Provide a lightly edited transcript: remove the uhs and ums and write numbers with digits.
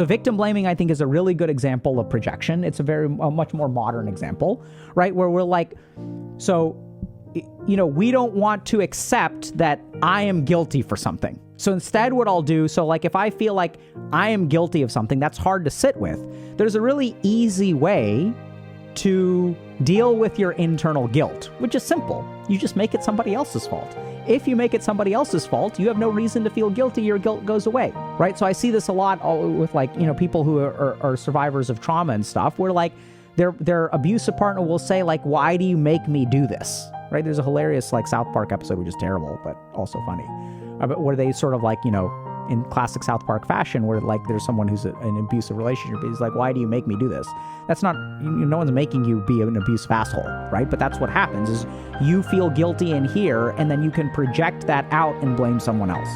So victim blaming, I think, is a really good example of projection. It's a much more modern example, right? Where we're like, so, we don't want to accept that I am guilty for something. So instead what I'll do, so like if I feel like I am guilty of something, that's hard to sit with. There's a really easy way to deal with your internal guilt, which is simple. You just make it somebody else's fault. If you make it somebody else's fault, you have no reason to feel guilty. Your guilt goes away, right? So I see this a lot with people who are survivors of trauma and stuff, where like their abusive partner will say like, why do you make me do this? Right? There's a hilarious like South Park episode, which is terrible, but also funny, where they sort of like, in classic South Park fashion, where like there's someone who's in an abusive relationship. He's like, why do you make me do this? That's not, no one's making you be an abusive asshole, right? But that's what happens is you feel guilty in here, and then you can project that out and blame someone else.